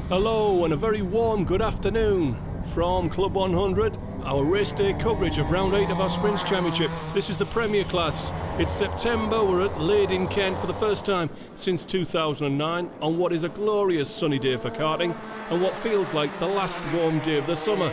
Hello and a very warm good afternoon from Club 100, our race day coverage of round 8 of our Sprints Championship. This is the Premier Class. It's September, we're at Lydd in Kent for the first time since 2009 on what is a glorious sunny day for karting and what feels like the last warm day of the summer.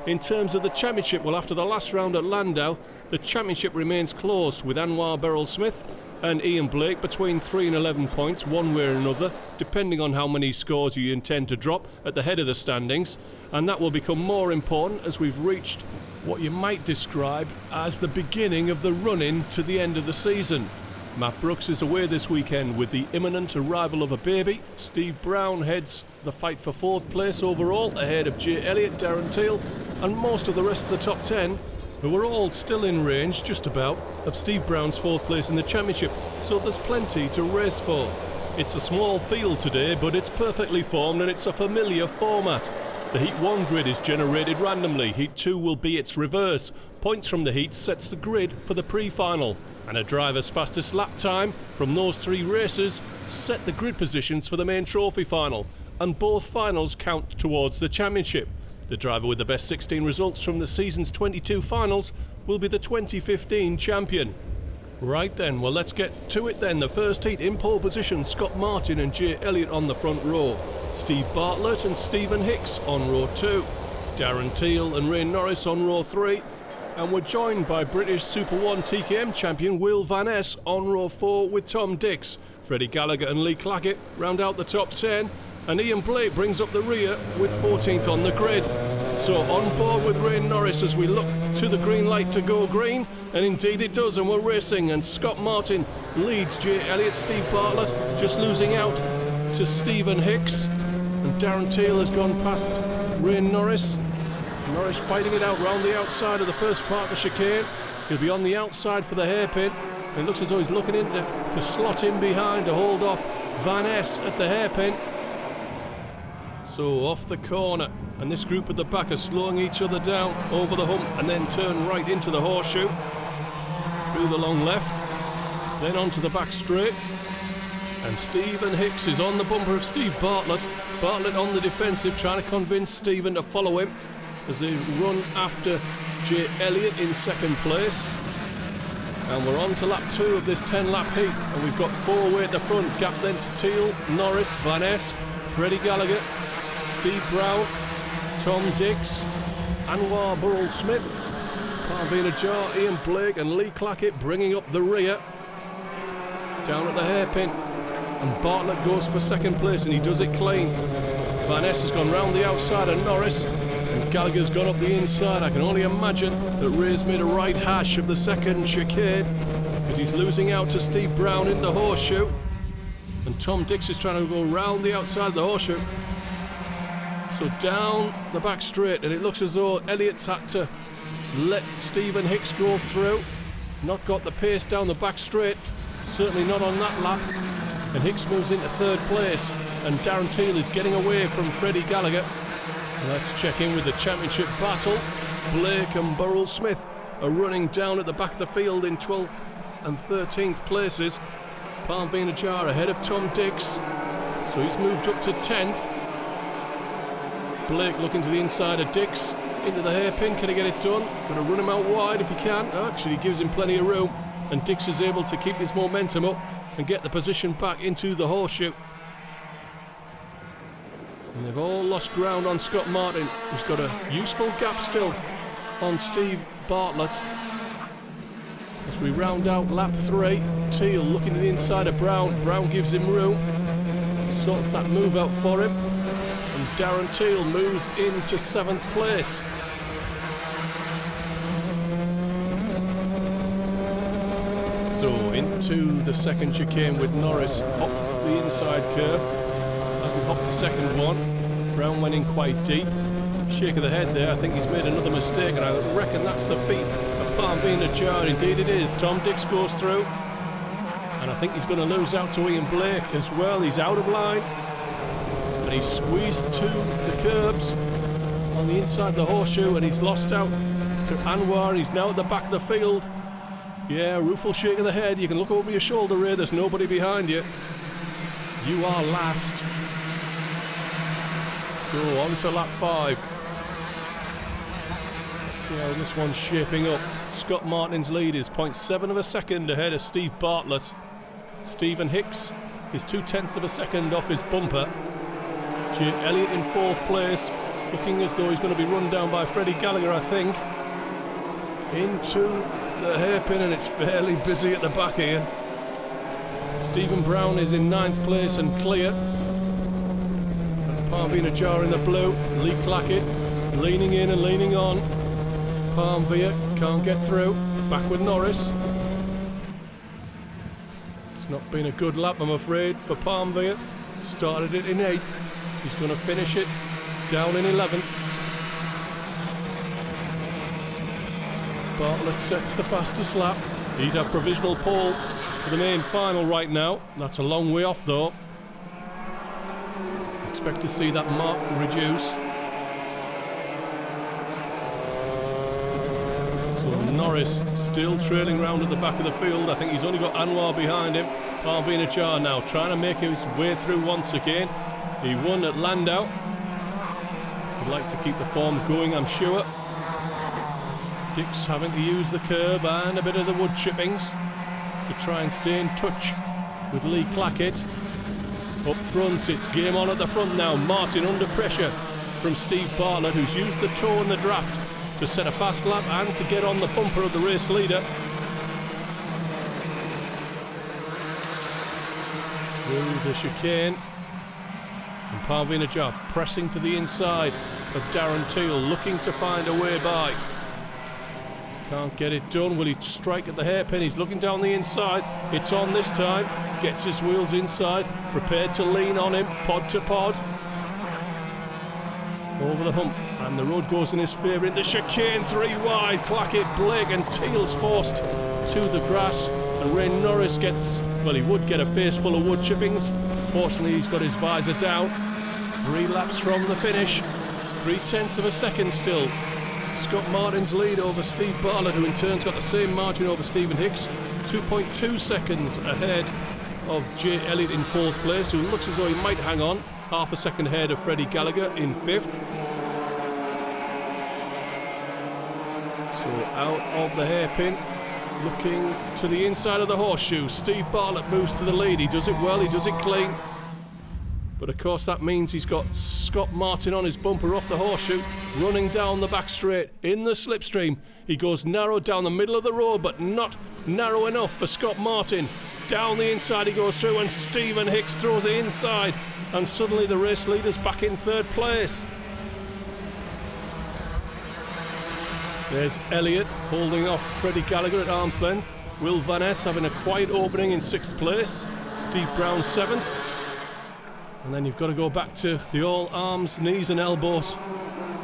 In terms of the championship, well, after the last round at Landau, the championship remains close with Anwar Beryl-Smith and Ian Blake between 3 and 11 points, one way or another, depending on how many scores you intend to drop at the head of the standings. And that will become more important as we've reached what you might describe as the beginning of the run-in to the end of the season. Matt Brooks is away this weekend with the imminent arrival of a baby. Steve Brown heads the fight for 4th place overall, ahead of Jay Elliott, Darren Teal, and most of the rest of the top 10, who are all still in range, just about, of Steve Brown's 4th place in the championship, so there's plenty to race for. It's a small field today, but it's perfectly formed and it's a familiar format. The Heat 1 grid is generated randomly, Heat 2 will be its reverse. Points from the heat sets the grid for the pre-final, and a driver's fastest lap time from those 3 races set the grid positions for the main trophy final, and both finals count towards the championship. The driver with the best 16 results from the season's 22 finals will be the 2015 champion. Right then, well, let's get to it then. The first heat in pole position, Scott Martin and Jay Elliott on the front row. Steve Bartlett and Stephen Hicks on row 2. Darren Teal and Ray Norris on row 3. And we're joined by British Super 1 TKM champion Will Van Ness on row 4 with Tom Dix. Freddie Gallagher and Lee Clackett round out the top 10. And Ian Blake brings up the rear with 14th on the grid. So on board with Ray Norris as we look to the green light to go green, and indeed it does, and we're racing, and Scott Martin leads Jay Elliott, Steve Bartlett just losing out to Stephen Hicks, and Darren Teal has gone past Ray Norris. Norris fighting it out round the outside of the first part of the chicane. He'll be on the outside for the hairpin. It looks as though he's looking in to slot in behind to hold off Van Ness at the hairpin. So off the corner, and this group at the back are slowing each other down over the hump and then turn right into the horseshoe, through the long left, then onto the back straight, and Stephen Hicks is on the bumper of Steve Bartlett. Bartlett on the defensive, trying to convince Stephen to follow him as they run after Jay Elliott in 2nd place. And we're on to lap 2 of this 10-lap heat, and we've got 4 way at the front, gap then to Teal, Norris, Van Ness, Freddie Gallagher, Steve Brown, Tom Dix, Anwar Beryl-Smith, Parveen Ajar, Ian Blake and Lee Clackett bringing up the rear. Down at the hairpin, and Bartlett goes for 2nd place and he does it clean. Van Ness has gone round the outside of Norris, and Gallagher's gone up the inside. I can only imagine that Ray's made a right hash of the 2nd chicane because he's losing out to Steve Brown in the horseshoe, and Tom Dix is trying to go round the outside of the horseshoe. So down the back straight, and it looks as though Elliott's had to let Stephen Hicks go through. Not got the pace down the back straight, certainly not on that lap. And Hicks moves into 3rd place, and Darren Teal is getting away from Freddie Gallagher. Let's check in with the championship battle. Blake and Beryl-Smith are running down at the back of the field in 12th and 13th places. Parveen Ajar ahead of Tom Dix, so he's moved up to 10th. Blake looking to the inside of Dix, into the hairpin. Can he get it done? Got to run him out wide if he can. Actually, he gives him plenty of room, and Dix is able to keep his momentum up and get the position back into the horseshoe. And they've all lost ground on Scott Martin, who's got a useful gap still on Steve Bartlett. As we round out lap 3, Teal looking to the inside of Brown. Brown gives him room, sorts that move out for him. And Darren Teal moves into 7th place. So into the 2nd chicane with Norris. Hop the inside curb. Hasn't hopped the 2nd one. Brown went in quite deep. Shake of the head there. I think he's made another mistake, and I reckon that's the feet of Parveen Ajar. Indeed it is. Tom Dix goes through. And I think he's going to lose out to Ian Blake as well. He's out of line. And he's squeezed to the curbs on the inside of the horseshoe, and he's lost out to Anwar. He's now at the back of the field. Yeah, rueful shake of the head. You can look over your shoulder, Ray. There's nobody behind you. You are last. So on to lap 5. Let's see how this one's shaping up. Scott Martin's lead is 0.7 of a second ahead of Steve Bartlett. Stephen Hicks is 0.2 of a second off his bumper. Jay Elliott in 4th place, looking as though he's going to be run down by Freddie Gallagher, I think. Into the hairpin, and it's fairly busy at the back here. Stephen Brown is in 9th place and clear. That's Parvina Jar in the blue. Lee Clackett leaning in and leaning on. Parmvia can't get through. Back with Norris. It's not been a good lap, I'm afraid, for Parmvia. Started it in 8th. He's going to finish it down in 11th. Bartlett sets the fastest lap. He'd have provisional pole for the main final right now. That's a long way off though. Expect to see that mark reduce. So Norris still trailing round at the back of the field. I think he's only got Anwar behind him. Parvina Jar now trying to make his way through once again. He won at Landau. He'd like to keep the form going, I'm sure. Dix having to use the curb and a bit of the wood chippings to try and stay in touch with Lee Clackett. Up front, it's game on at the front now. Martin under pressure from Steve Bartlett, who's used the toe in the draft to set a fast lap and to get on the bumper of the race leader. Through the chicane. And Parvina Jar pressing to the inside of Darren Teal, looking to find a way by. Can't get it done. Will he strike at the hairpin? He's looking down the inside. It's on this time. Gets his wheels inside. Prepared to lean on him. Pod to pod. Over the hump. And the road goes in his favour. In the chicane, 3 wide. Clackett, Blake and Teal's forced to the grass. And Ray Norris gets, well, he would get a face full of wood chippings. Fortunately, he's got his visor down. 3 laps from the finish. 0.3 of a second still. Scott Martin's lead over Steve Bartlett, who in turn's got the same margin over Stephen Hicks. 2.2 seconds ahead of Jay Elliott in 4th place, who looks as though he might hang on. Half a second ahead of Freddie Gallagher in 5th. So out of the hairpin, looking to the inside of the horseshoe. Steve Bartlett moves to the lead. He does it well, he does it clean. But of course that means he's got Scott Martin on his bumper off the horseshoe, running down the back straight in the slipstream. He goes narrow down the middle of the road, but not narrow enough for Scott Martin. Down the inside he goes through, and Stephen Hicks throws it inside, and suddenly the race leader's back in 3rd place. There's Elliott holding off Freddie Gallagher at arm's length. Will Van Ness having a quiet opening in 6th place. Steve Brown 7th. And then you've got to go back to the all arms, knees and elbows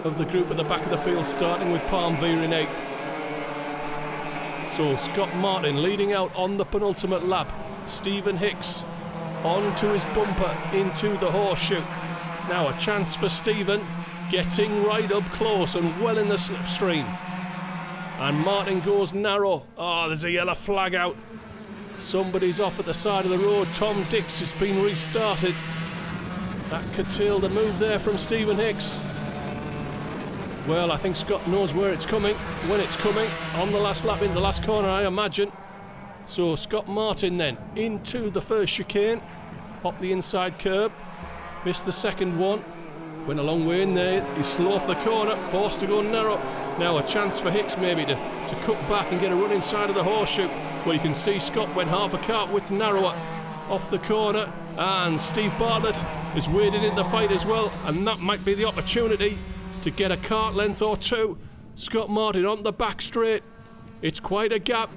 of the group at the back of the field, starting with Parmvia in 8th. So Scott Martin leading out on the penultimate lap. Stephen Hicks onto his bumper into the horseshoe. Now a chance for Stephen, getting right up close and well in the slipstream. And Martin goes narrow. Oh, there's a yellow flag out. Somebody's off at the side of the road. Tom Dix has been restarted. That curtailed the move there from Stephen Hicks. Well, I think Scott knows where it's coming, when it's coming, on the last lap in the last corner, I imagine. So Scott Martin then into the first chicane, up the inside curb, missed the second one, went a long way in there. He's slow off the corner, forced to go narrow. Now a chance for Hicks maybe to cut back and get a run inside of the horseshoe, where you can see Scott went half a cart width narrower off the corner, and Steve Bartlett is wading in the fight as well, and that might be the opportunity to get a cart length or two. Scott Martin on the back straight. It's quite a gap.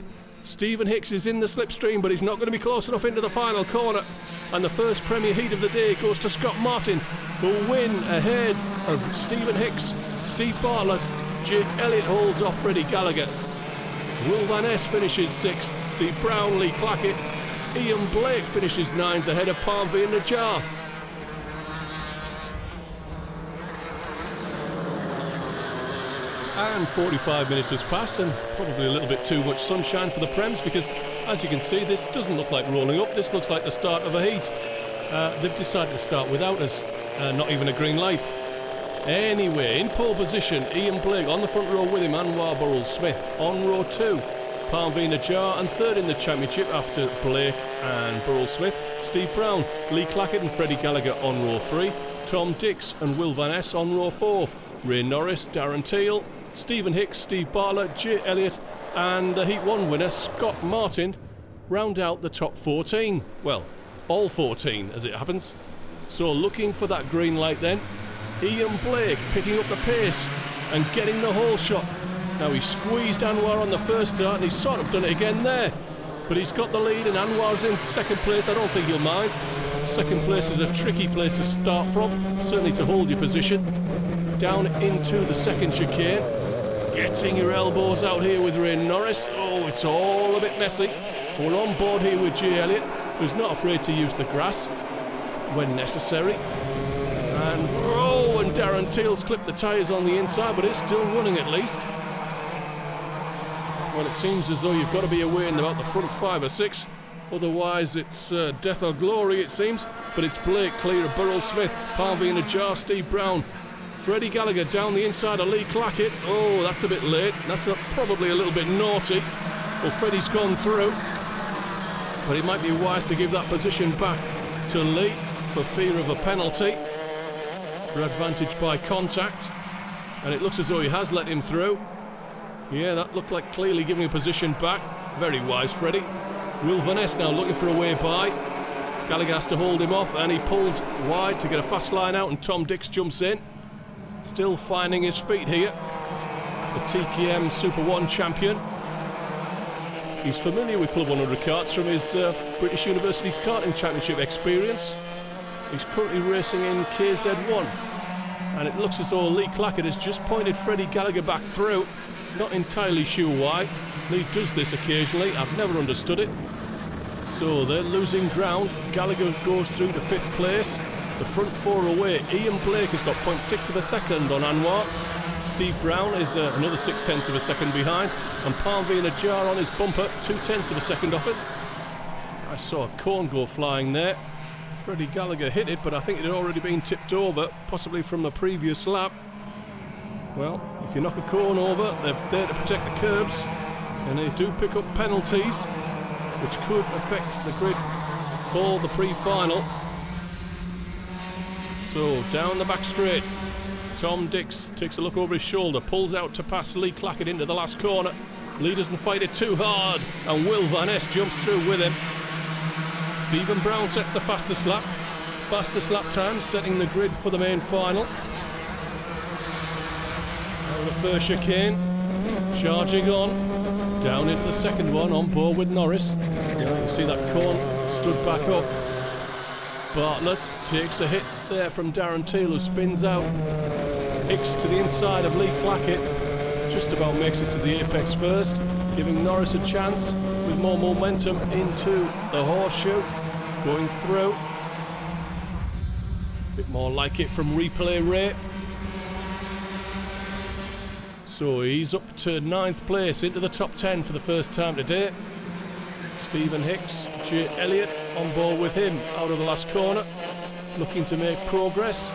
Stephen Hicks is in the slipstream, but he's not going to be close enough into the final corner. And the first Premier Heat of the day goes to Scott Martin, who'll win ahead of Stephen Hicks. Steve Bartlett, Jake Elliott holds off Freddie Gallagher. Will Van Ness finishes 6th. Steve Brown, Lee Clackett, Ian Blake finishes 9th ahead of Parvina Jar. And 45 minutes has passed, and probably a little bit too much sunshine for the Prems, because as you can see, this doesn't look like rolling up. This looks like the start of a heat. They've decided to start without us, not even a green light. Anyway, in pole position, Ian Blake on the front row with him, Anwar Burrell-Smith on row 2. Parveen Ajar, and third in the championship after Blake and Burrell-Smith, Steve Brown, Lee Clackett and Freddie Gallagher on row 3, Tom Dix and Will Van Ness on row 4, Ray Norris, Darren Teal, Stephen Hicks, Steve Bartlett, Jay Elliott and the Heat 1 winner Scott Martin round out the top 14. Well, all 14 as it happens. So looking for that green light then, Ian Blake picking up the pace and getting the whole shot. Now he squeezed Anwar on the first start and he's sort of done it again there. But he's got the lead and Anwar's in second place. I don't think he'll mind. Second place is a tricky place to start from, certainly to hold your position. Down into the second chicane. Getting your elbows out here with Ray Norris. Oh, it's all a bit messy. We're on board here with Jay Elliott, who's not afraid to use the grass when necessary. And Darren Teal's clipped the tyres on the inside, but it's still running at least. Well, it seems as though you've got to be away in about the front 5 or 6. Otherwise, it's death or glory, it seems. But it's Blake clear of Burrell-Smith, Parveen Ajar, Steve Brown. Freddie Gallagher down the inside of Lee Clackett. Oh, that's a bit late. That's probably a little bit naughty. Well, Freddie's gone through. But it might be wise to give that position back to Lee for fear of a penalty. For advantage by contact. And it looks as though he has let him through. Yeah, that looked like clearly giving a position back. Very wise, Freddie. Will Van Ness now looking for a way by. Gallagher has to hold him off and he pulls wide to get a fast line out and Tom Dix jumps in. Still finding his feet here. The TKM Super 1 champion. He's familiar with Club 100 karts from his British University Karting Championship experience. He's currently racing in KZ1. And it looks as though Lee Clackett has just pointed Freddie Gallagher back through. Not entirely sure why. Lee does this occasionally. I've never understood it. So they're losing ground. Gallagher goes through to 5th place. The front 4 away. Ian Blake has got 0.6 of a second on Anwar. Steve Brown is another 0.6 of a second behind. And Parveen Ajar on his bumper, 0.2 of a second off it. I saw a cone go flying there. Freddie Gallagher hit it, but I think it had already been tipped over, possibly from the previous lap. Well, if you knock a cone over, they're there to protect the curbs, and they do pick up penalties, which could affect the grid for the pre-final. So, down the back straight, Tom Dix takes a look over his shoulder, pulls out to pass Lee Clackett into the last corner. Lee doesn't fight it too hard, and Will Van Ness jumps through with him. Stephen Brown sets the fastest lap time, setting the grid for the main final. The first chicane, charging on, down into the second one, on board with Norris. You can see that cone stood back up. Bartlett takes a hit there from Darren Teal, who spins out. Hicks to the inside of Lee Clackett, just about makes it to the apex first, giving Norris a chance with more momentum into the horseshoe, going through. Bit more like it from replay Ray. So he's up to 9th place, into the top 10 for the first time today. Stephen Hicks, Jay Elliott on board with him out of the last corner, looking to make progress.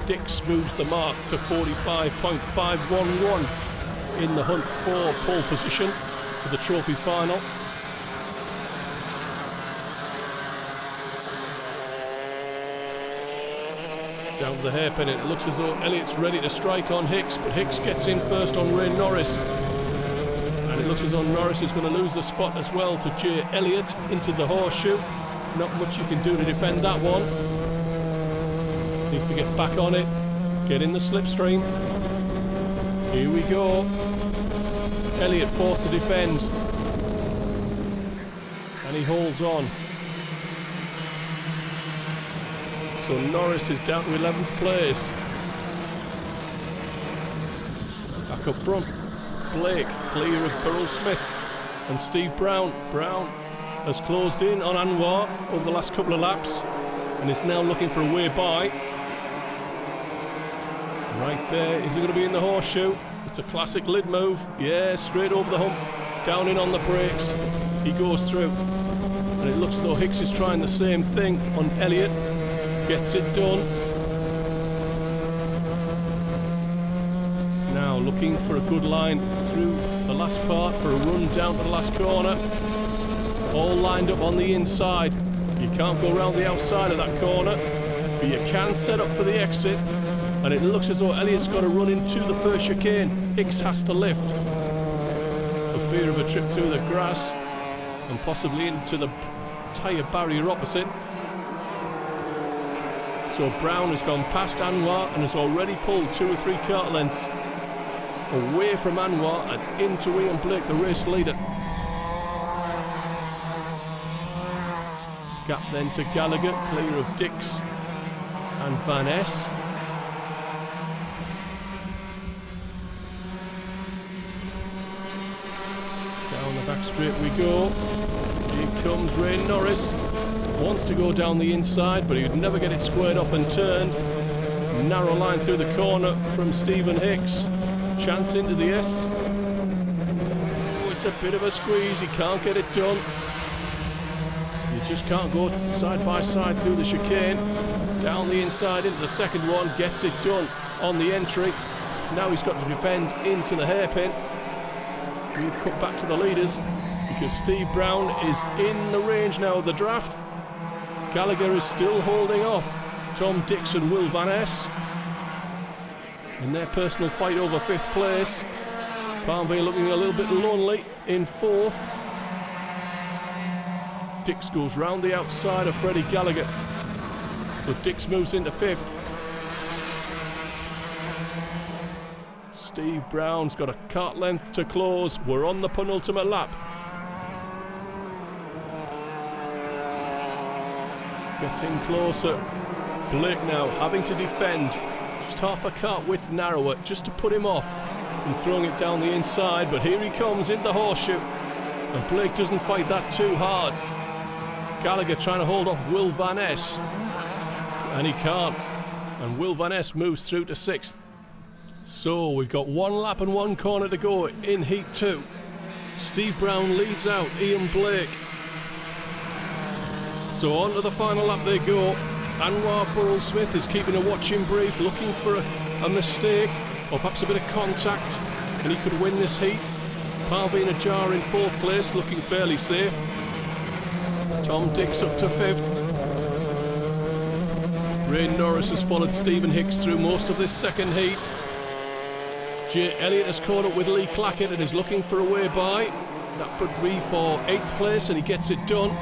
Dix moves the mark to 45.511 in the hunt for pole position for the trophy final. Down to the hairpin, it looks as though Elliott's ready to strike on Hicks, but Hicks gets in first on Ray Norris. And it looks as though Norris is going to lose the spot as well to Jay Elliott into the horseshoe. Not much you can do to defend that one. Needs to get back on it, get in the slipstream. Here we go. Elliott forced to defend. And he holds on. So Norris is down to 11th place. Back up front, Blake clear of Burrell-Smith and Steve Brown. Brown has closed in on Anwar over the last couple of laps and is now looking for a way by. Right there, is it going to be in the horseshoe? It's a classic Lydd move. Yeah, straight over the hump, down in on the brakes. He goes through. And it looks as though Hicks is trying the same thing on Elliott. Gets it done. looking for a good line through the last part for a run down to the last corner. All lined up on the inside. You can't go around the outside of that corner, but you can set up for the exit. And it looks as though Elliott's got to run into the first chicane. Hicks has to lift for fear of a trip through the grass and possibly into the tyre barrier opposite. So Brown has gone past Anwar and has already pulled 2 or 3 car lengths away from Anwar and into Ian Blake, the race leader. Gap then to Gallagher, clear of Dix and Van Ness. Down the back straight we go. Here comes Ray Norris. Wants to go down the inside, but he'd never get it squared off and turned. Narrow line through the corner from Stephen Hicks. Chance into the S. Oh, it's a bit of a squeeze. He can't get it done. You just can't go side by side through the chicane. Down the inside into the second one. Gets it done on the entry. Now he's got to defend into the hairpin. We've cut back to the leaders because Steve Brown is in the range now of the draft. Gallagher is still holding off Tom Dix and Will Van Ness in their personal fight over 5th place. Palmville looking a little bit lonely in 4th. Dix goes round the outside of Freddie Gallagher, so Dix moves into 5th. Steve Brown's got a cart length to close. We're on the penultimate lap. Getting closer. Blake now having to defend just half a cart width narrower just to put him off from throwing it down the inside, but here he comes in the horseshoe and Blake doesn't fight that too hard. Gallagher trying to hold off Will Van Ness and he can't, and Will Van Ness moves through to 6th. So we've got 1 lap and 1 corner to go in Heat 2. Steve Brown leads out Ian Blake. So on to the final lap they go. Anwar Burrell-Smith is keeping a watching brief, looking for a mistake or perhaps a bit of contact, and he could win this heat. Parveen Ajar in 4th place, looking fairly safe. Tom Dix up to 5th. Ray Norris has followed Stephen Hicks through most of this second heat. Jay Elliott has caught up with Lee Clackett and is looking for a way by. That would be for 8th place, and he gets it done.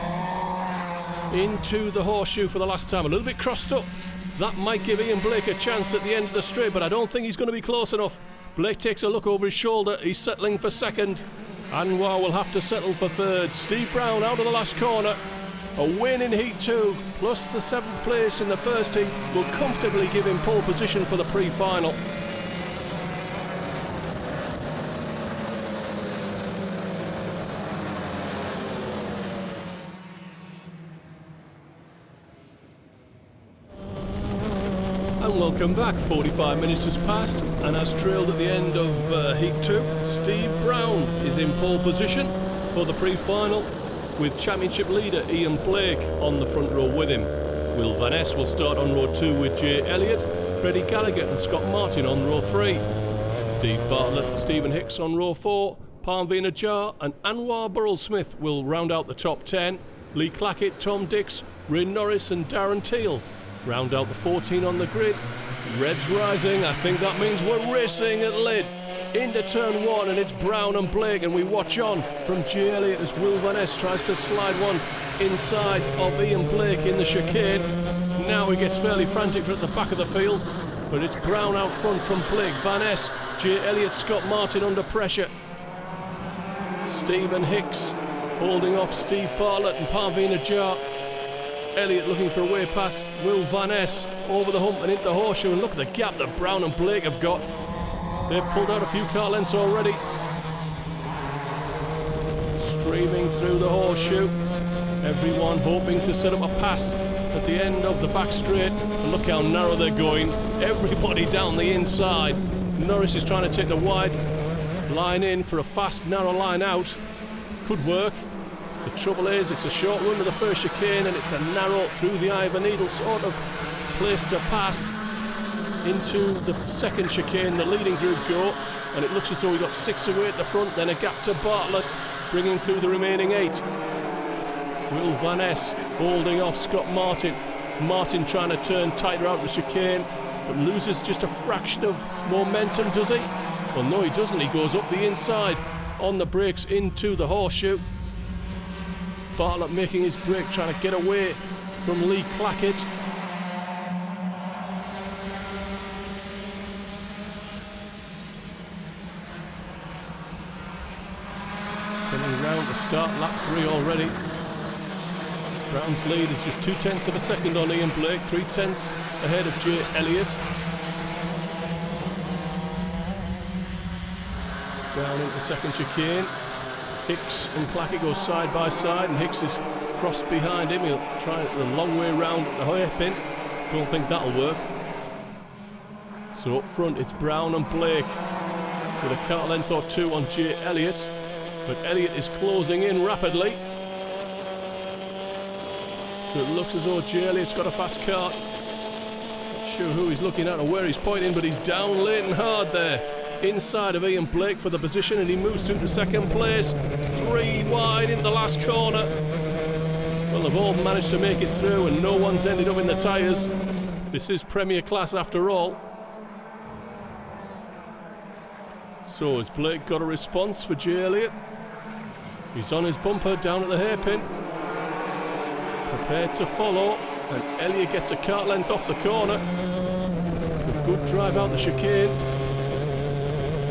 Into the horseshoe for the last time. A little bit crossed up. That might give Ian Blake a chance at the end of the straight, but I don't think he's going to be close enough. Blake takes a look over his shoulder. He's settling for 2nd. Anwar will have to settle for 3rd. Steve Brown out of the last corner. A win in Heat 2 plus the 7th place in the first heat will comfortably give him pole position for the pre-final. And welcome back. 45 minutes has passed and has trailed at the end of Heat 2. Steve Brown is in pole position for the pre-final with championship leader Ian Blake on the front row with him. Will Van Ness will start on row 2 with Jay Elliott, Freddie Gallagher and Scott Martin on row 3. Steve Bartlett and Stephen Hicks on row 4. Parveen Ajar and Anwar Burrell-Smith will round out the top 10. Lee Clackett, Tom Dix, Ray Norris and Darren Teal round out the 14 on the grid. Red's rising. I think that means we're racing at Lydd. Into turn 1 and it's Brown and Blake, and we watch on from Jay Elliott as Will Van Ness tries to slide one inside of Ian Blake in the chicane. Now he gets fairly frantic at the back of the field, but it's Brown out front from Blake, Van Ness, Jay Elliott, Scott Martin under pressure. Stephen Hicks holding off Steve Bartlett and Parveen Ajar. Elliott looking for a way past Will Van Ness over the hump and into the horseshoe, and look at the gap that Brown and Blake have got. They've pulled out a few car lengths already. Streaming through the horseshoe. Everyone hoping to set up a pass at the end of the back straight. And look how narrow they're going. Everybody down the inside. Norris is trying to take the wide line in for a fast, narrow line out. Could work. The trouble is, it's a short run to the first chicane and it's a narrow through the eye of a needle sort of place to pass. into the second chicane, the leading group go, and it looks as though we got 6 away at the front, then a gap to Bartlett, bringing through the remaining 8. Will Van Ness holding off Scott Martin. Martin trying to turn tighter out the chicane, but loses just a fraction of momentum, does he? Well, no, he doesn't. He goes up the inside on the brakes into the horseshoe. Bartlett making his break, trying to get away from Lee Clackett. Coming round to start lap 3 already. Brown's lead is just 0.2 of a second on Ian Blake, 0.3 ahead of Jay Elliott. Down into second chicane. Hicks and Clackett go side by side, and Hicks is crossed behind him. He'll try the long way round the hairpin. Don't think that'll work. So up front it's Brown and Blake with a car length or 2 on Jay Elliott, but Elliott is closing in rapidly. So it looks as though Jay Elliott's got a fast car. Not sure who he's looking at or where he's pointing, but he's down late and hard there. Inside of Ian Blake for the position, and he moves through to second place. 3 wide in the last corner. Well, they've all managed to make it through, and no one's ended up in the tyres. This is Premier class after all. So has Blake got a response for Jay Elliott? He's on his bumper down at the hairpin. Prepared to follow, and Elliott gets a kart length off the corner. It's a good drive out the chicane.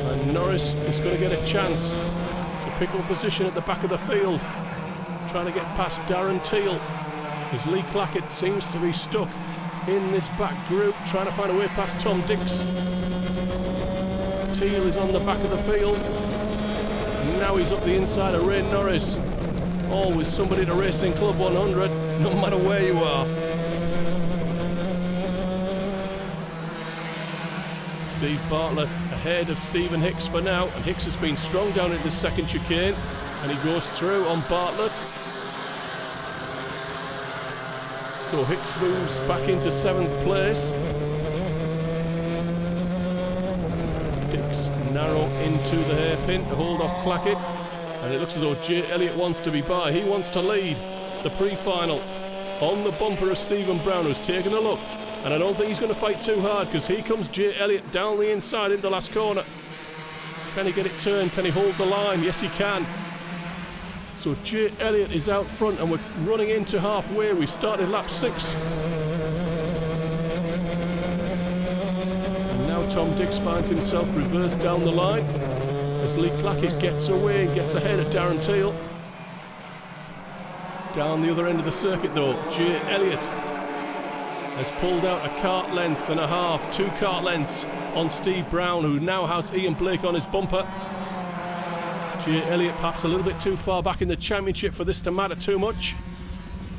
And Norris is going to get a chance to pick up position at the back of the field, trying to get past Darren Teal, as Lee Clackett seems to be stuck in this back group, trying to find a way past Tom Dix. Teal is on the back of the field. Now he's up the inside of Ray Norris. Always somebody to race in Club 100, no matter where you are. Steve Bartlett ahead of Stephen Hicks for now, and Hicks has been strong down into the second chicane, and he goes through on Bartlett. So Hicks moves back into 7th place. Dix narrow into the hairpin to hold off Clackett, and it looks as though Jay Elliott wants to be by. He wants to lead the pre-final on the bumper of Stephen Brown, who's taken a look. And I don't think he's going to fight too hard, because here comes Jay Elliott down the inside into the last corner. Can he get it turned? Can he hold the line? Yes, he can. So Jay Elliott is out front, and we're running into halfway. We started lap 6. And now Tom Dix finds himself reversed down the line as Lee Clackett gets away and gets ahead of Darren Teal. Down the other end of the circuit, though, Jay Elliott has pulled out a kart length and a half, 2 kart lengths on Steve Brown, who now has Ian Blake on his bumper. Jay Elliott perhaps a little bit too far back in the championship for this to matter too much.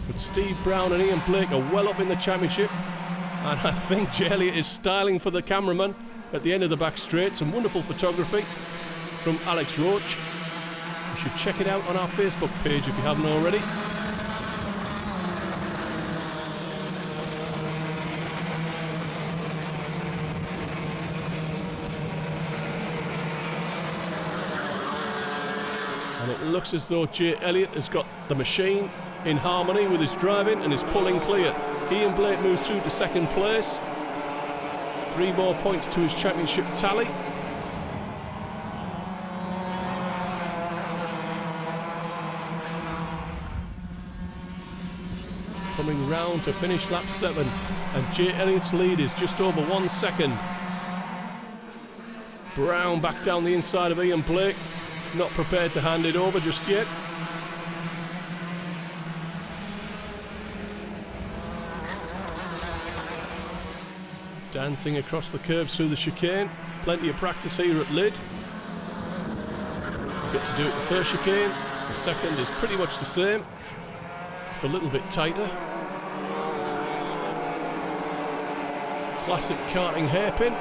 But Steve Brown and Ian Blake are well up in the championship, and I think Jay Elliott is styling for the cameraman at the end of the back straight. Some wonderful photography from Alex Roach. You should check it out on our Facebook page if you haven't already. And it looks as though Jay Elliott has got the machine in harmony with his driving and is pulling clear. Ian Blake moves through to second place. 3 more points to his championship tally. Coming round to finish lap 7, and Jay Elliott's lead is just over 1 second. Brown back down the inside of Ian Blake. Not prepared to hand it over just yet. Dancing across the curbs through the chicane. Plenty of practice here at Lydd. You get to do it the first chicane. The second is pretty much the same, if a little bit tighter. Classic karting hairpin.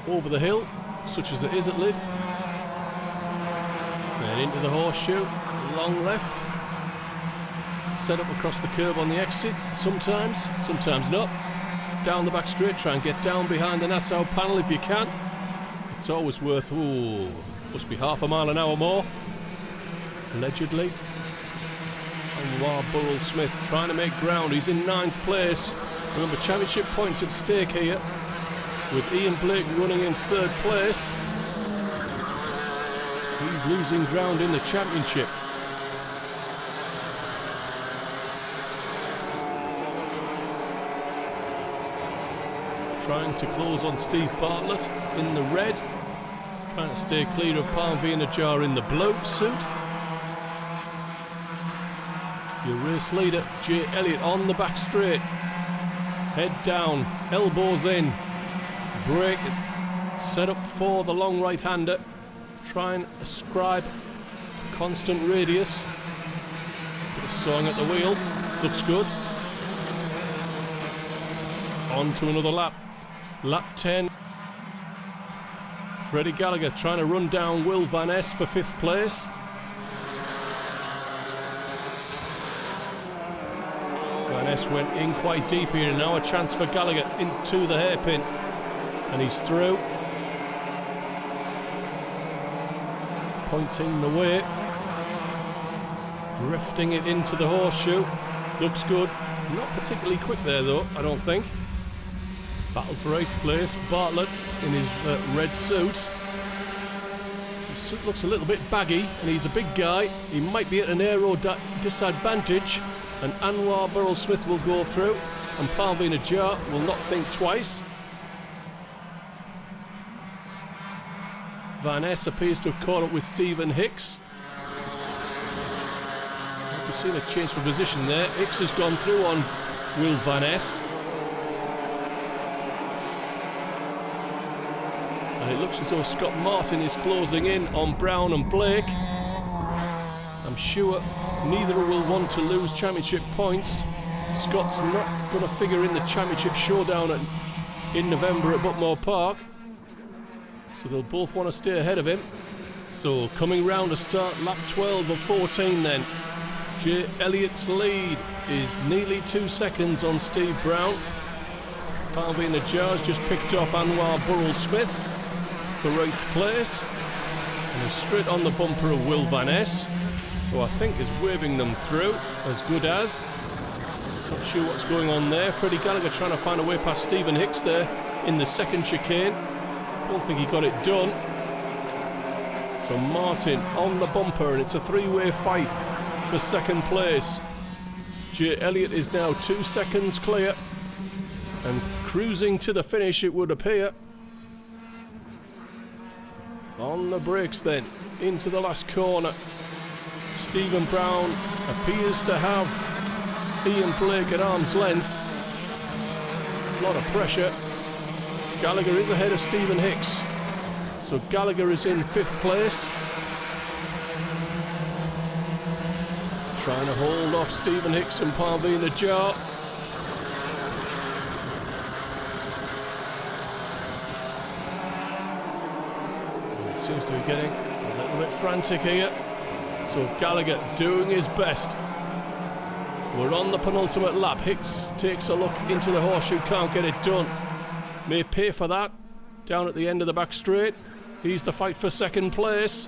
Over the hill, such as it is at Lydd. Then into the horseshoe, long left. Set up across the curb on the exit, sometimes not. down the back straight, try and get down behind the Nassau panel if you can. It's always worth, ooh, must be half a mile an hour more, allegedly. And Burrell Smith trying to make ground, he's in 9th place. Remember, championship points at stake here, with Ian Blake running in 3rd place. He's losing ground in the championship. Trying to close on Steve Bartlett in the red. Trying to stay clear of Parveen Jar in the blue suit. Your race leader, Jay Elliott, on the back straight. Head down, elbows in. Brake, set up for the long right-hander. Try and ascribe a constant radius. Bit of sawing at the wheel, looks good. On to another lap. Lap 10. Freddie Gallagher trying to run down Will Van Ness for 5th place. Van Ness went in quite deep here, and now a chance for Gallagher into the hairpin. And he's through. Pointing the way. Drifting it into the horseshoe. Looks good. Not particularly quick there though, I don't think. Battle for 8th place. Bartlett in his red suit. His suit looks a little bit baggy, and he's a big guy. He might be at an aero disadvantage, and Anwar Burrell Smith will go through, and Parveen Jar will not think twice. Van Ness appears to have caught up with Stephen Hicks. We've seen a change for position there. Hicks has gone through on Will Van Ness. And it looks as though Scott Martin is closing in on Brown and Blake. I'm sure neither will want to lose championship points. Scott's not going to figure in the championship showdown in November at Buckmore Park. So they'll both want to stay ahead of him. So coming round to start lap 12 of 14 then. Jay Elliott's lead is nearly 2 seconds on Steve Brown. Parveen Jar just picked off Anwar Burrell Smith for 8th place. And he's straight on the bumper of Will Van Ness, who I think is waving them through, as good as. Not sure what's going on there. Freddie Gallagher trying to find a way past Stephen Hicks there in the second chicane. Don't think he got it done. So Martin on the bumper, and it's a 3-way fight for 2nd place. Jay Elliott is now 2 seconds clear and cruising to the finish, it would appear. On the brakes then, into the last corner. Stephen Brown appears to have Ian Blake at arm's length. A lot of pressure. Gallagher is ahead of Stephen Hicks. So Gallagher is in 5th place. Trying to hold off Stephen Hicks and Parveen Jar. Seems to be getting a little bit frantic here. So Gallagher doing his best. We're on the penultimate lap. Hicks takes a look into the horseshoe, can't get it done. May pay for that. Down at the end of the back straight. He's the fight for 2nd place.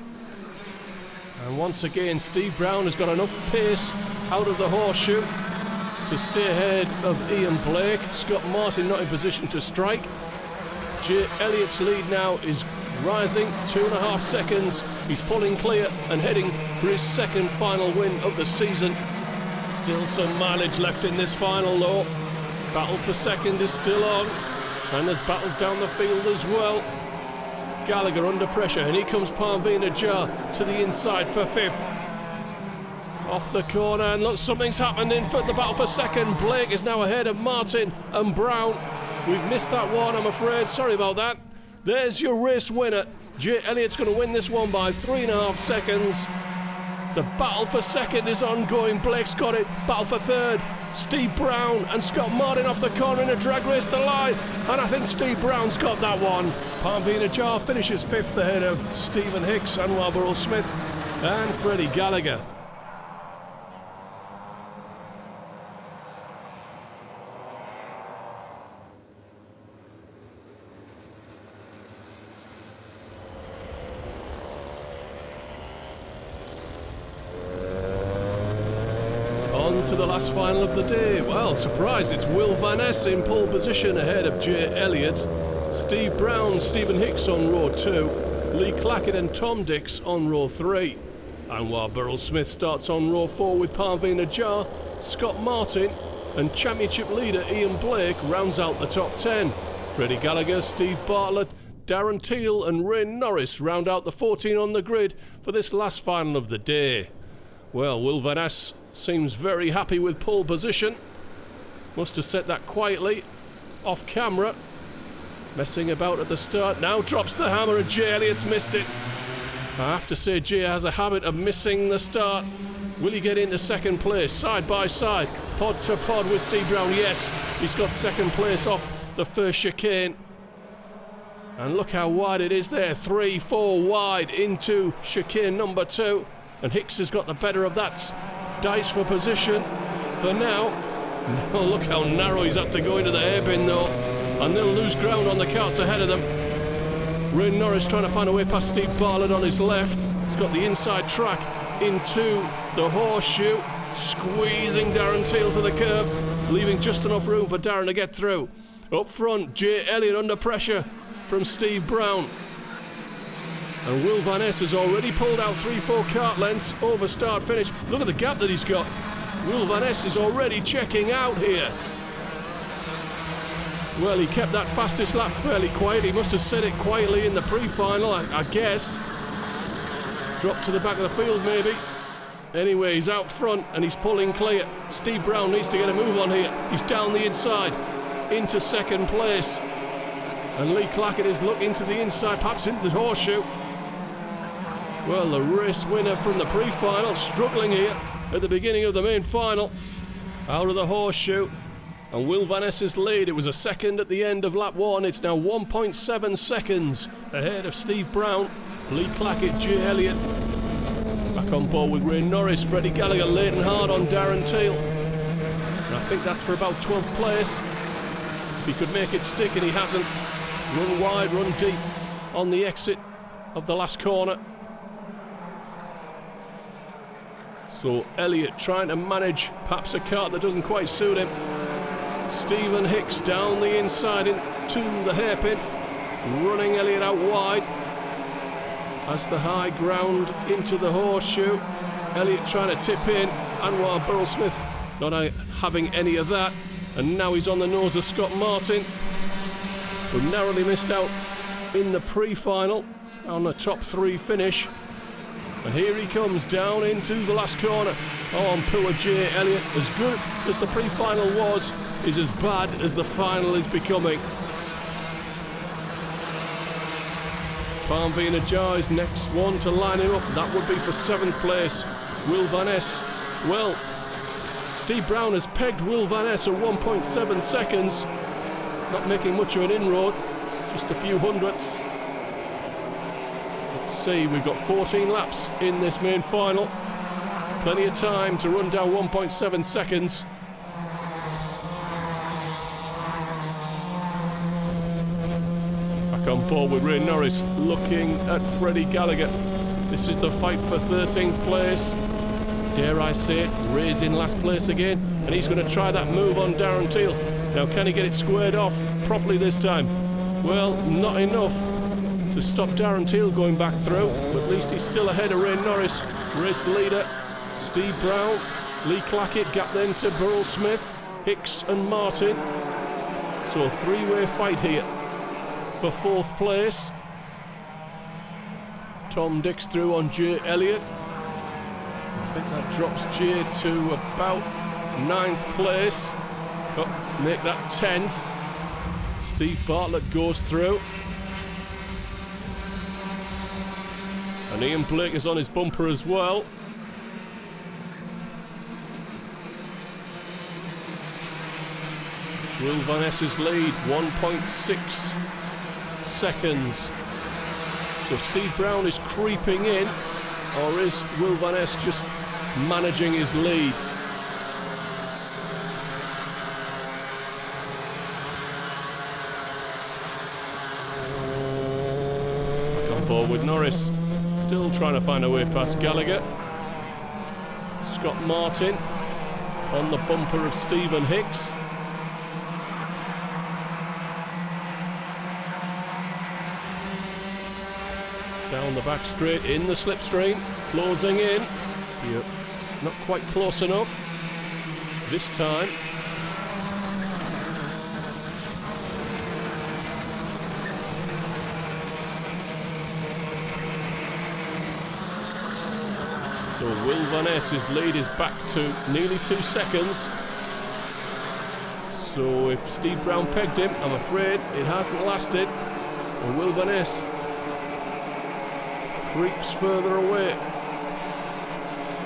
And once again, Steve Brown has got enough pace out of the horseshoe to stay ahead of Ian Blake. Scott Martin not in position to strike. Jay Elliott's lead now is rising 2.5 seconds. He's pulling clear and heading for his 2nd final win of the season. Still some mileage left in this final though. Battle for 2nd is still on, and there's battles down the field as well. Gallagher under pressure, and here comes Parveen Jar to the inside for 5th. Off the corner, and look, something's happened in for the battle for 2nd. Blake is now ahead of Martin and Brown. We've missed that one, I'm afraid. Sorry about that. There's your race winner. Jay Elliott's going to win this one by 3.5 seconds. The battle for 2nd is ongoing. Blake's got it. Battle for 3rd. Steve Brown and Scott Martin off the corner in a drag race to the line. And I think Steve Brown's got that one. Parveen Jar finishes 5th ahead of Stephen Hicks, Anwar Burrell Smith and Freddie Gallagher. On to the last final of the day. Well, surprise, it's Will Van Ness in pole position ahead of Jay Elliott. Steve Brown, Stephen Hicks on row 2, Lee Clackett and Tom Dix on row 3. And while Burrell Smith starts on row 4 with Parveen Ajar, Scott Martin and championship leader Ian Blake rounds out the top 10. Freddie Gallagher, Steve Bartlett, Darren Teal and Ray Norris round out the 14 on the grid for this last final of the day. Well, Will Van Ness seems very happy with pole position. Must have set that quietly, off camera. Messing about at the start, now drops the hammer and Jay Elliott's missed it. I have to say Jay has a habit of missing the start. Will he get into second place, side by side, pod to pod with Steve Brown? Yes, he's got second place off the first chicane. And look how wide it is there, 3-4 wide into chicane number 2. And Hicks has got the better of that. Dice for position for now. No, look how narrow he's had to go into the hairpin though. And they'll lose ground on the carts ahead of them. Ray Norris trying to find a way past Steve Bartlett on his left. He's got the inside track into the horseshoe. Squeezing Darren Teal to the curb, leaving just enough room for Darren to get through. Up front, Jay Elliott under pressure from Steve Brown. And Will Van Ness has already pulled out 3-4 kart lengths over start finish. Look at the gap that he's got. Will Van Ness is already checking out here. Well, he kept that fastest lap fairly quiet. He must have said it quietly in the pre-final, I guess. Dropped to the back of the field maybe. Anyway, he's out front and he's pulling clear. Steve Brown needs to get a move on here. He's down the inside into second place. And Lee Clackett is looking to the inside, perhaps into the horseshoe. Well, the race winner from the pre-final, struggling here at the beginning of the main final. Out of the horseshoe. And Will Van Ness's lead, it was a second at the end of lap 1. It's now 1.7 seconds ahead of Steve Brown, Lee Clackett, Jay Elliott. Back on board with Ray Norris, Freddie Gallagher late and hard on Darren Teal. And I think that's for about 12th place. If he could make it stick, and he hasn't. Run wide, run deep on the exit of the last corner. So Elliott trying to manage perhaps a kart that doesn't quite suit him. Stephen Hicks down the inside into the hairpin, running Elliott out wide as the high ground into the horseshoe. Elliott trying to tip in, and while Burrell Smith not having any of that, and now he's on the nose of Scott Martin, who narrowly missed out in the pre-final on the top 3 finish. And here he comes down into the last corner. Oh, and poor Jay Elliott, as good as the pre-final was, is as bad as the final is becoming. Parveen Ajar is next one to line him up. That would be for 7th place. Will Van Ness. Well, Steve Brown has pegged Will Van Ness at 1.7 seconds. Not making much of an inroad, just a few hundredths. Let's see, we've got 14 laps in this main final. Plenty of time to run down 1.7 seconds. Back on board with Ray Norris, looking at Freddie Gallagher. This is the fight for 13th place. Dare I say it, Ray's in last place again, and he's going to try that move on Darren Teal. Now, can he get it squared off properly this time? Well, not enough to stop Darren Teal going back through, but at least he's still ahead of Ray Norris, race leader. Steve Brown, Lee Clackett, gap then to Burrell Smith, Hicks and Martin. So a 3-way fight here for 4th place. Tom Dix through on Jay Elliott. I think that drops Jay to about 9th place. Oh, make that 10th. Steve Bartlett goes through. And Ian Blake is on his bumper as well. Will Van Ness's lead, 1.6 seconds. So Steve Brown is creeping in, or is Will Van Ness just managing his lead? Back on board with Norris, still trying to find a way past Gallagher. Scott Martin on the bumper of Stephen Hicks. Down the back straight in the slipstream, closing in. Yep. Not quite close enough this time. So Will Van Ness's lead is back to nearly 2 seconds. So if Steve Brown pegged him, I'm afraid it hasn't lasted. And Will Van Ness creeps further away.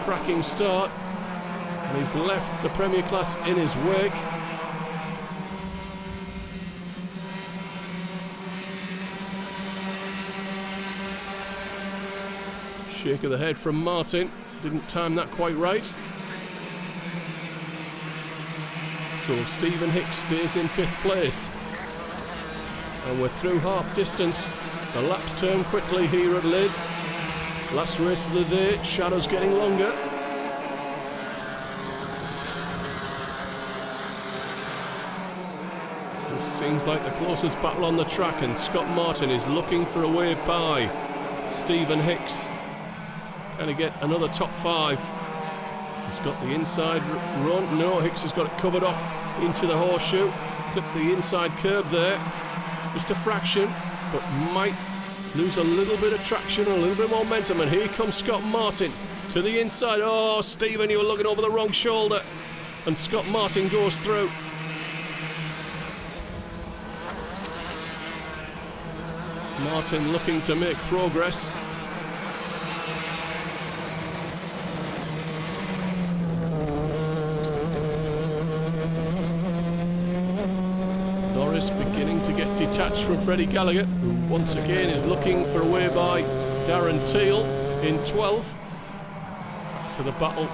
Cracking start, and he's left the Premier class in his wake. Shake of the head from Martin, didn't time that quite right. So Stephen Hicks stays in 5th place, and we're through half distance. The laps turn quickly here at Lydd. Last race of the day, shadows getting longer. This seems like the closest battle on the track, and Scott Martin is looking for a way by Stephen Hicks. Can he get another top 5? He's got the inside run. No, Hicks has got it covered off into the horseshoe. Clipped the inside curb there. Just a fraction, but might lose a little bit of traction and a little bit more momentum, and here comes Scott Martin to the inside. Oh, Stephen, you were looking over the wrong shoulder, and Scott Martin goes through. Martin looking to make progress. Beginning to get detached from Freddie Gallagher, who once again is looking for a way by Darren Teal in 12th. Back to the battle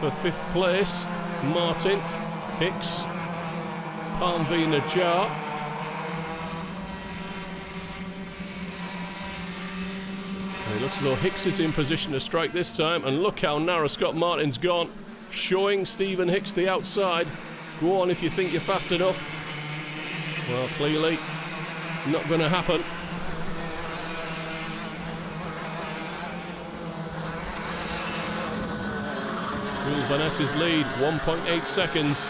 for 5th place. Martin, Hicks, Parmvi Najjar. And it looks as though Hicks is in position to strike this time, and look how narrow Scott Martin's gone, showing Stephen Hicks the outside. Go on if you think you're fast enough. Well, clearly not going to happen. Will Van Ness's lead, 1.8 seconds.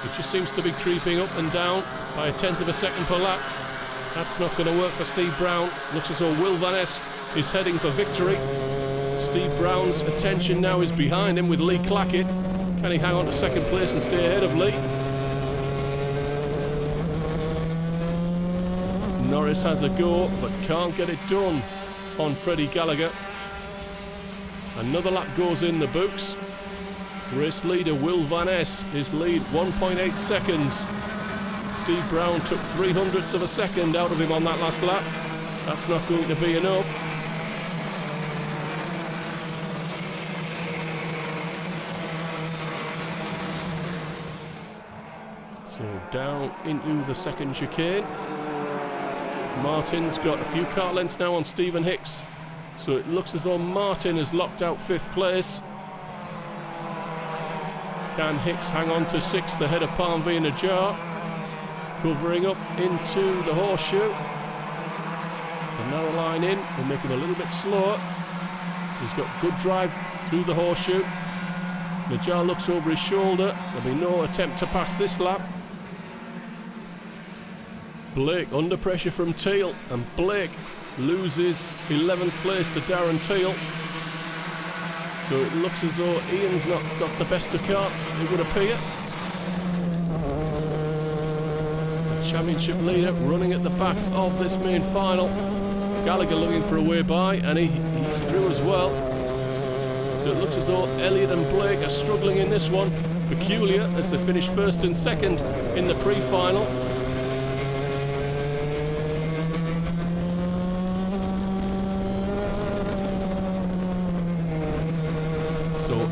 It just seems to be creeping up and down by 1/10 of a second per lap. That's not going to work for Steve Brown. Looks as though Will Van Ness is heading for victory. Steve Brown's attention now is behind him with Lee Clackett. Can he hang on to 2nd place and stay ahead of Lee? Norris has a go, but can't get it done on Freddie Gallagher. Another lap goes in the books. Race leader Will Van Ness, his lead 1.8 seconds. Steve Brown took 0.03 of a second out of him on that last lap. That's not going to be enough. So down into the 2nd chicane. Martin's got a few car lengths now on Stephen Hicks, so it looks as though Martin has locked out 5th place. Can Hicks hang on to 6th ahead of Parmvi Najjar? Covering up into the horseshoe. The narrow line in will make him a little bit slower. He's got good drive through the horseshoe. Najjar looks over his shoulder. There'll be no attempt to pass this lap. Blake under pressure from Teal, and Blake loses 11th place to Darren Teal. So it looks as though Ian's not got the best of carts, it would appear. The championship leader running at the back of this main final. Gallagher looking for a way by, and he's through as well. So it looks as though Elliott and Blake are struggling in this one. Peculiar as they finish 1st and 2nd in the pre-final.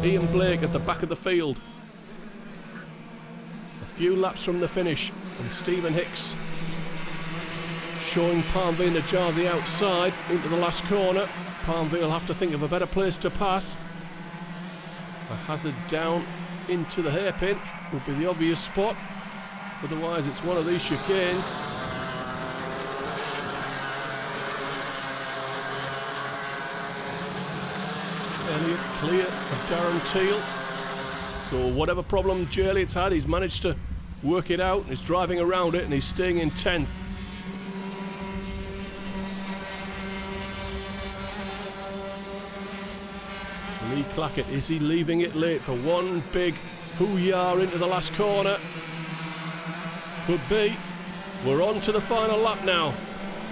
Ian Blake at the back of the field. A few laps from the finish, and Stephen Hicks showing Parmvi Najjar the outside into the last corner. Parmvi will have to think of a better place to pass. A hazard down into the hairpin would be the obvious spot. Otherwise, it's one of these chicanes. Elliott clear of Darren Teal. So whatever problem J. Elliott's had, he's managed to work it out. He's driving around it and he's staying in 10th. Lee Clackett, is he leaving it late for one big hoo-yah into the last corner? Could be. We're on to the final lap now.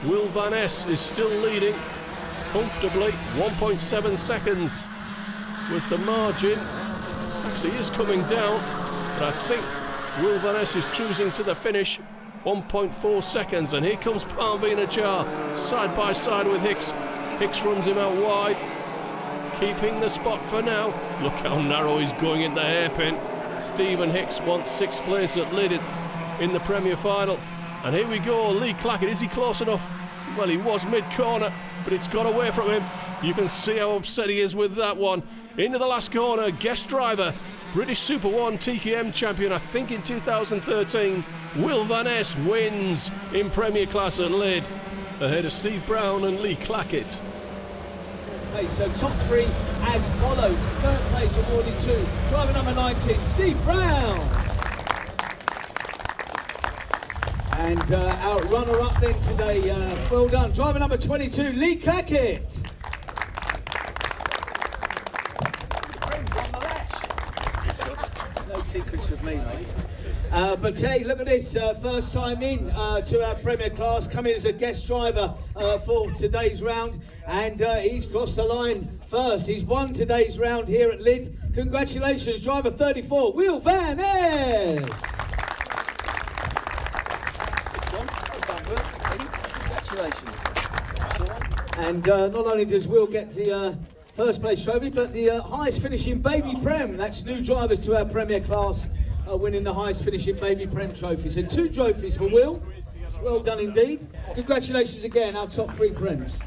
Will Van Ness is still leading comfortably. 1.7 seconds was the margin. This actually is coming down, but I think Will Van Ness is cruising to the finish. 1.4 seconds, and here comes Parveen Jar side by side with Hicks. Hicks runs him out wide, keeping the spot for now. Look how narrow he's going in the hairpin. Stephen Hicks wants 6th place at Lydd in the Premier Final. And here we go, Lee Clackett, is he close enough? Well, he was mid-corner, but it's got away from him. You can see how upset he is with that one. Into the last corner, guest driver, British Super 1 TKM champion, I think in 2013. Will Van Ness wins in Premier Class at Lydd, ahead of Steve Brown and Lee Clackett. Okay, so top 3 as follows. 3rd place awarded to driver number 19, Steve Brown. And our runner-up then today, well done, driver number 22, Lee Clackett. No secrets with me, mate. But hey, look at this, first time in to our Premier Class, coming as a guest driver for today's round, and he's crossed the line first. He's won today's round here at Lydd. Congratulations, driver 34, Will Van Ness. Congratulations. And not only does Will get the first place trophy, but the highest finishing baby prem. That's new drivers to our Premier Class winning the highest finishing baby prem trophy. So 2 trophies for Will. Well done indeed. Congratulations again, our top 3 prems.